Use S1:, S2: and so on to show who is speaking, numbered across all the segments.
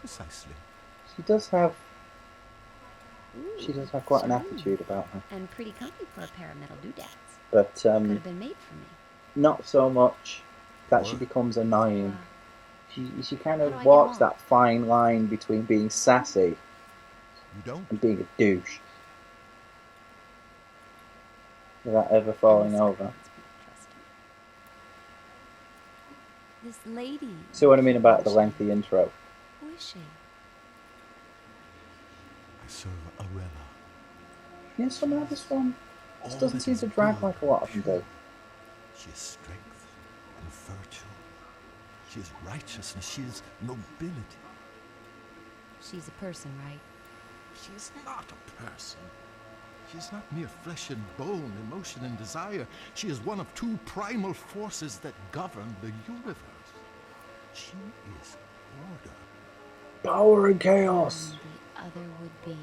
S1: Precisely.
S2: She does have
S3: Ooh,
S2: quite an
S3: serene.
S2: attitude about her,
S3: And pretty comfy for a pair of metal doodads.
S2: but
S3: Could have been made for me.
S2: not so much that she
S1: Or
S2: becomes
S3: So,
S2: annoying. She kind
S3: how do
S2: of
S3: I get
S2: walks
S3: along?
S2: that fine line between being sassy
S1: you don't.
S2: and being a douche without ever
S3: And
S2: falling
S3: this guy
S2: over.
S3: wants me to trust him. This lady.
S2: See what I mean
S3: Keep
S2: about the
S3: mentioning.
S2: lengthy intro?
S3: Who is she?
S1: I serve Arella.
S2: Yeah, somehow this
S1: All
S2: doesn't
S1: that
S2: seem
S1: is
S2: to drag
S1: good,
S2: like a lot of them
S1: pure.
S2: do.
S1: She is strength and virtue. She is righteousness. She is nobility.
S3: She's a person, right?
S1: She is not a person. She is not mere flesh and bone, emotion and desire. She is one of two primal forces that govern the universe. She is order.
S2: Power and
S3: And
S2: chaos.
S3: the other would be.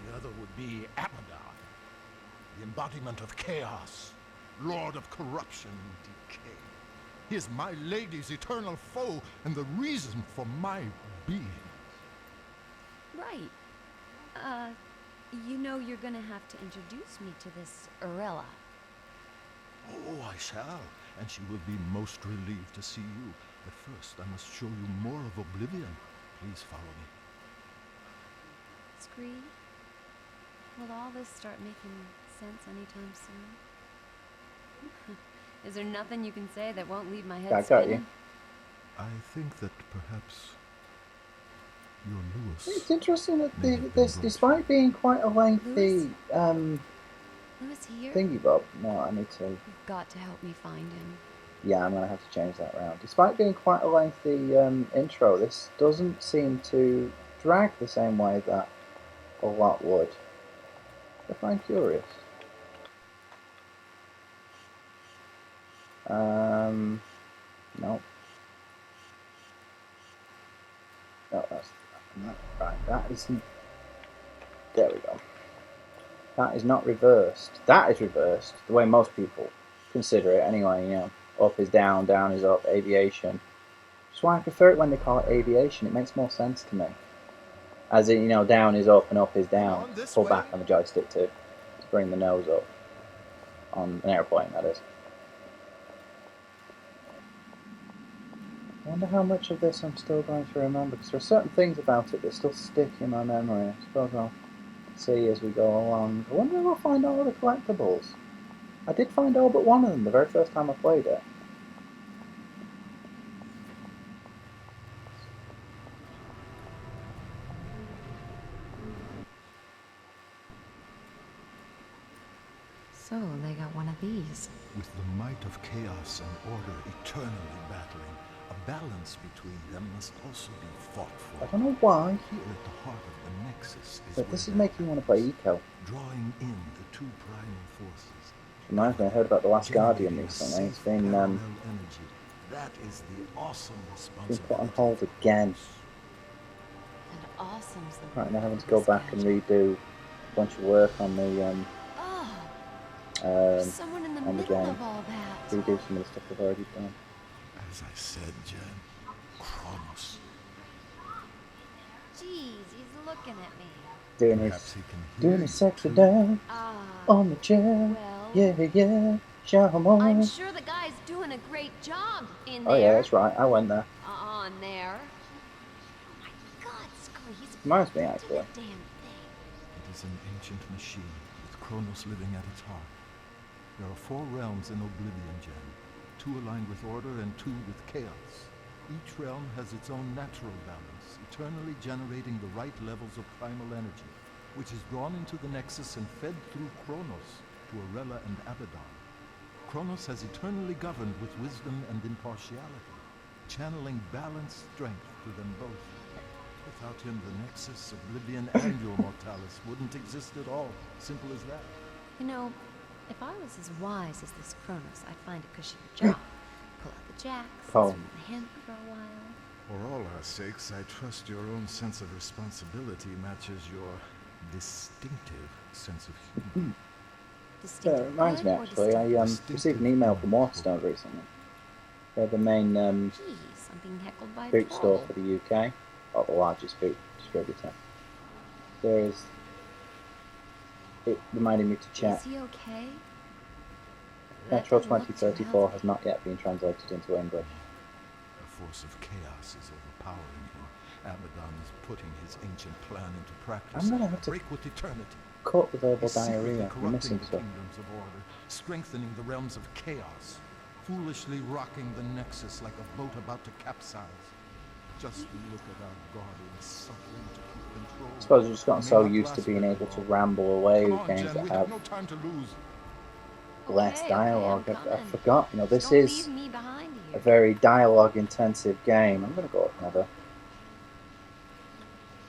S1: The other would be Abaddon, the embodiment of chaos, lord of corruption and decay. He is my lady's eternal foe and the reason for my being.
S3: Right. You know you're gonna have to introduce me to this Arella.
S1: Oh, I shall, and she will be most relieved to see you. But first, I must show you more of Oblivion. Please follow me.
S3: Scree, will all this start making sense anytime soon? Is there nothing you can say that won't leave my head
S2: I got you.
S3: spinning?
S1: I think that perhaps your Lewis
S2: It's interesting that
S1: may have been brought
S2: despite being quite a
S3: Lewis?
S2: lengthy
S3: Lewis here?
S2: thingy bob. No, I need to.
S3: You've got to help me find him.
S2: Yeah, I'm gonna have to change that around. Despite being quite a lengthy intro, this doesn't seem to drag the same way that a lot would. I find curious. No. No, that's not right. That isn't. There we go. That is not reversed. That is reversed the way most people consider it anyway. You know, up is down, down is up, aviation. That's why I prefer it when they call it aviation. It makes more sense to me. As in, you know, down is up and up is
S1: Come
S2: down.
S1: on, this
S2: Pull
S1: way.
S2: back on the joystick to bring the nose up. On an airplane, that is. I wonder how much of this I'm still going to remember, because there are certain things about it that still stick in my memory. I suppose I'll see as we go along. I wonder if I'll find all the collectibles. I did find all but one of them the very first time I played it.
S3: So, they got one of these.
S1: With the might of chaos and order eternally battling, a balance between them must also be fought
S2: I
S1: for.
S2: don't know why,
S1: Here at the heart of the Nexus is
S2: but
S1: where
S2: this is
S1: that
S2: making me want to play
S1: happens,
S2: Eco.
S1: drawing in the two primal forces.
S2: Reminds me, I heard about The Last Guardian
S1: Generating a
S2: recently.
S1: safe parallel energy. That is the awesome
S2: Been put on
S1: responsibility
S2: hold
S1: of
S2: again.
S1: Kronos.
S3: And awesome's the
S2: Right,
S3: word
S2: now having
S3: for
S2: to go
S3: this
S2: back and
S3: gadget.
S2: redo a bunch of work on
S3: Oh, there's
S2: um,
S3: someone in the
S2: on the
S3: middle
S2: game.
S3: of all that.
S2: Redo some of the stuff I've already done.
S1: As I said, Jen, Kronos.
S3: Jeez, he's looking at me.
S1: Perhaps he can hear
S2: Doing
S1: you
S2: his sexy
S1: too.
S2: dance
S3: Ah,
S2: on the chair.
S3: well,
S2: Yeah, yeah, show 'em
S3: I'm
S2: all.
S3: sure the guy's doing a great job in
S2: Oh yeah,
S3: there.
S2: that's right. I went there.
S3: On there. Oh my God, Scree, he's
S2: Reminds me,
S3: hooked into
S2: actually.
S3: the damn thing.
S1: It is an ancient machine, with Kronos living at its heart. There are 4 realms in Oblivion, Jen. 2 aligned with order and 2 with chaos. Each realm has its own natural balance, eternally generating the right levels of primal energy, which is drawn into the Nexus and fed through Kronos to Arella and Abaddon. Kronos has eternally governed with wisdom and impartiality, channeling balanced strength to them both. Without him, the Nexus, Oblivion, and your Mortalis wouldn't exist at all. Simple as that.
S3: You know, if I was as wise as this Kronos, I'd find a cushier job. Pull out the jacks,
S2: Oh.
S3: swim in the hammock for a while.
S1: For all our sakes, I trust your own sense of responsibility matches your distinctive sense of humor.
S2: Yeah,
S3: Distinctive
S2: it reminds
S3: good
S2: me
S3: or
S2: actually. I
S3: distinctive?
S2: received an email from Waterstones recently. They're the main
S3: Jeez, guess I'm being heckled by a
S2: Boot store
S3: troll.
S2: for the UK, or the largest boot distributor. There is. It reminded me to check.
S3: Is he okay? That
S2: Metro
S3: doesn't look too
S2: 2034
S3: healthy.
S2: has not yet been translated into English.
S1: The force of chaos is overpowering him. Abaddon is putting his ancient plan into practice.
S2: I'm gonna have to
S1: break with eternity.
S2: cut the verbal
S1: He's secretly
S2: diarrhea. I'm
S1: corrupting
S2: missing
S1: the
S2: stuff.
S1: kingdoms of order, strengthening the realms of chaos, foolishly rocking the Nexus like a boat about to capsize. Just look at our guardian suffering to keep control.
S2: I suppose I've just gotten
S1: May
S2: so
S1: not
S2: used to
S1: last
S2: being
S1: very
S2: able to
S1: long.
S2: ramble away
S1: Come
S2: with
S1: on,
S2: games
S1: Jen,
S2: that
S1: we
S2: have
S1: have no time to lose.
S2: less dialogue.
S3: I'm
S2: I
S3: coming.
S2: forgot,
S3: Just
S2: this
S3: don't
S2: is
S3: leave me behind
S2: a
S3: here.
S2: very dialogue intensive game. I'm gonna go up another.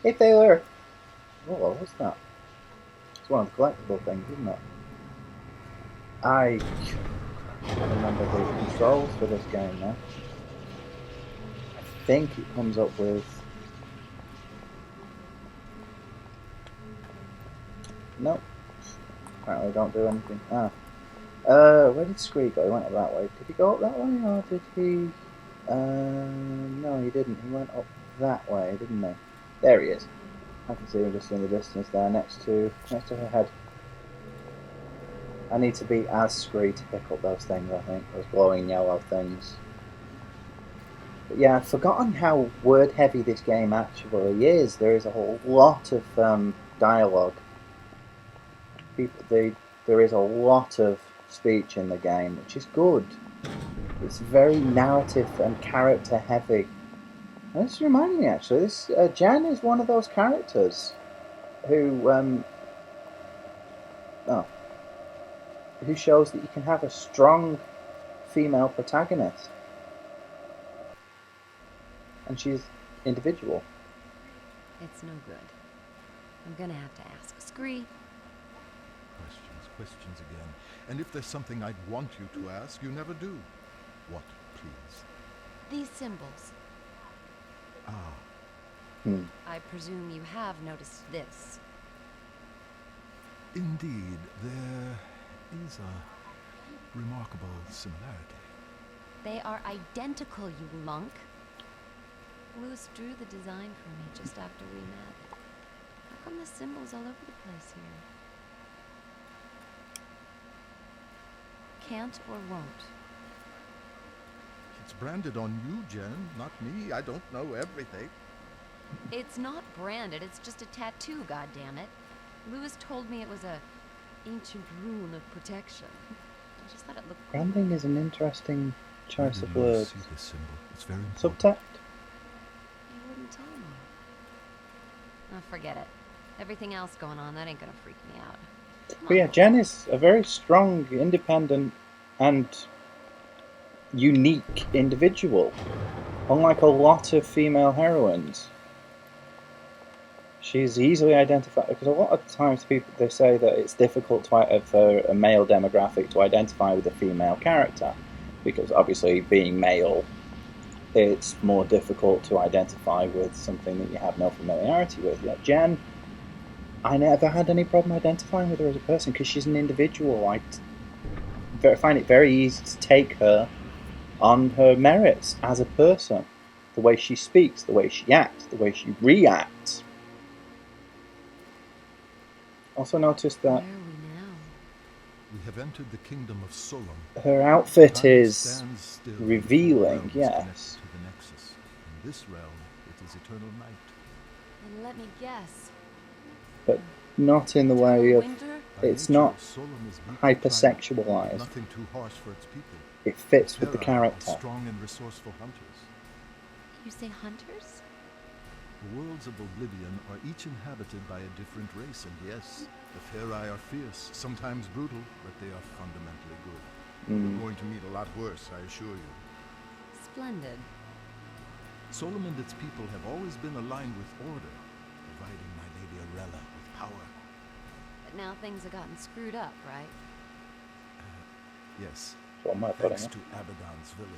S2: If they were. Oh, what was that? It's one of the collectible things, isn't it? I can't remember the controls for this game now. I think it comes up with. Nope. Apparently I don't do anything. Where did Scree go? He went up that way. Did he go up that way, or did he... no, he didn't. He went up that way, didn't he? There he is. I can see him just in the distance there, next to her head. I need to be as Scree to pick up those things, I think. Those glowing yellow things. But yeah, I've forgotten how word-heavy this game actually is. There is a whole lot of dialogue. There is a lot of speech in the game, which is good. It's very narrative and character heavy. And this reminded me actually, Jan is one of those characters who who shows that you can have a strong female protagonist, and she's individual.
S3: It's no good. I'm gonna have to ask Scree.
S1: Questions again. And if there's something I'd want you to ask, you never do. What, please?
S3: These symbols. I presume you have noticed this.
S1: Indeed, there is a remarkable similarity.
S3: They are identical, you monk. Lewis drew the design for me just after we met. How come the symbols all over the place here? Can't or won't?
S1: It's branded on you, Jen, not me. I don't know everything.
S3: It's not branded, it's just a tattoo, goddammit. Lewis told me it was a ancient rune of protection. I just thought it looked cool.
S2: Branding is an interesting choice
S1: Where
S2: of
S1: did you
S2: words.
S1: see this symbol? It's very important.
S2: Subtext?
S3: You wouldn't tell me. Oh, forget it. Everything else going on, that ain't gonna freak me out.
S2: But yeah, Jen is a very strong, independent, and unique individual. Unlike a lot of female heroines, she's easily identified. Because a lot of times people they say that it's difficult for a male demographic to identify with a female character, because obviously being male, it's more difficult to identify with something that you have no familiarity with. Yet Jen, I never had any problem identifying with her as a person because she's an individual. I find it very easy to take her on her merits as a person. The way she speaks, the way she acts, the way she reacts. Also noticed
S3: Where
S2: that
S3: are we now?
S1: We have entered the kingdom of Solom.
S2: her outfit
S1: Time
S2: is
S1: stands still in
S2: revealing,
S1: the four realms
S2: yes.
S1: connected to the Nexus. In this realm, it is eternal night.
S3: And let me guess.
S2: but not in the way of...
S3: Winter?
S1: By
S2: It's
S1: nature,
S2: not
S1: Solom is bleak
S2: hypersexualized.
S1: nothing too harsh for its people.
S2: It fits with the
S1: Terra are
S2: character.
S1: strong and resourceful hunters.
S3: You say hunters?
S1: The worlds of Oblivion are each inhabited by a different race, and yes, the Ferai are fierce, sometimes brutal, but they are fundamentally good. We're going to meet a lot worse, I assure you.
S3: Splendid.
S1: Solom and its people have always been aligned with order, providing my Lady Arella with power.
S3: But now things have gotten screwed up, right?
S1: Yes,
S2: That's what my putting
S1: thanks
S2: it.
S1: to Abaddon's villainy.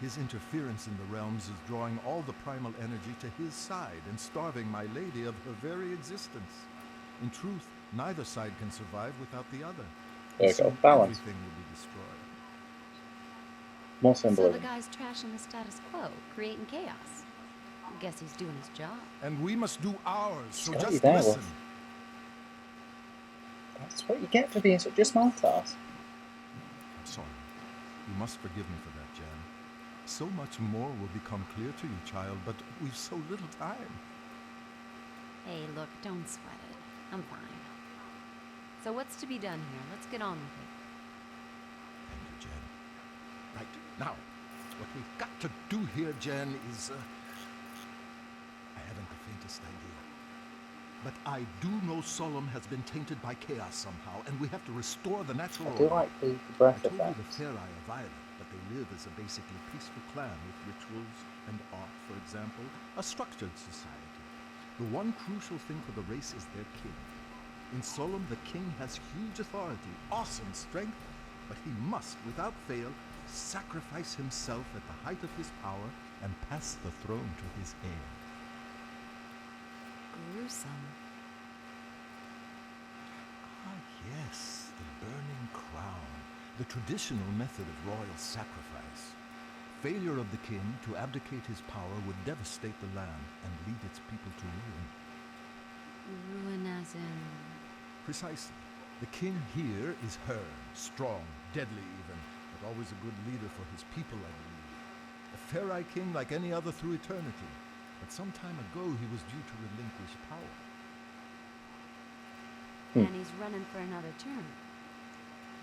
S1: His interference in the realms is drawing all the primal energy to his side and starving my lady of her very existence. In truth, neither side can survive without the other.
S2: There you
S1: Soon
S2: go, balance.
S1: Everything will be destroyed.
S2: More
S3: So the
S2: symbolism.
S3: guy's trashing the status quo, creating chaos. Guess he's doing his job.
S1: And we must do ours, so
S2: Got you
S1: just
S2: there,
S1: listen.
S2: Wolf. That's what you get for being such a smart ass.
S1: I'm sorry. You must forgive me for that, Jan. So much more will become clear to you, child, but we've so little time.
S3: Hey, look, don't sweat it. I'm fine. So what's to be done here? Let's get on with it.
S1: Thank you, Jan. Right, now, what we've got to do here, Jan, is, I haven't the faintest idea. But I do know Solom has been tainted by chaos somehow, and we have to restore the natural
S2: I do
S1: order.
S2: like the
S1: I
S2: breath
S1: told you the
S2: effects.
S1: Farai are violent, but they live as a basically peaceful clan with rituals and art, for example, a structured society. The one crucial thing for the race is their king. In Solom, the king has huge authority, awesome strength, but he must, without fail, sacrifice himself at the height of his power and pass the throne to his heir.
S3: Gruesome.
S1: Ah, yes, the burning crown, the traditional method of royal sacrifice. Failure of the king to abdicate his power would devastate the land and lead its people to ruin.
S3: Ruin as in...
S1: Precisely. The king here is Hearn, strong, deadly even, but always a good leader for his people, I believe. A Farai king like any other through eternity, but some time ago he was due to relinquish power.
S3: And he's running for another term.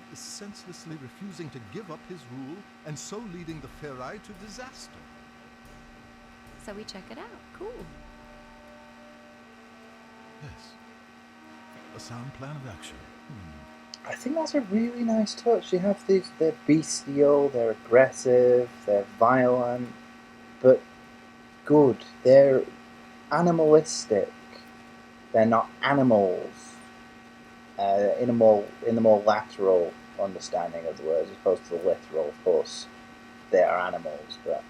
S1: He is senselessly refusing to give up his rule, and so leading the Farai to disaster.
S3: So we check it out. Cool.
S1: Yes. A sound plan of action.
S2: I think that's a really nice touch. You have these, they're bestial, they're aggressive, they're violent, but good. They're animalistic. They're not animals. In the more lateral understanding of the words, as opposed to the literal. Of course, they are animals, but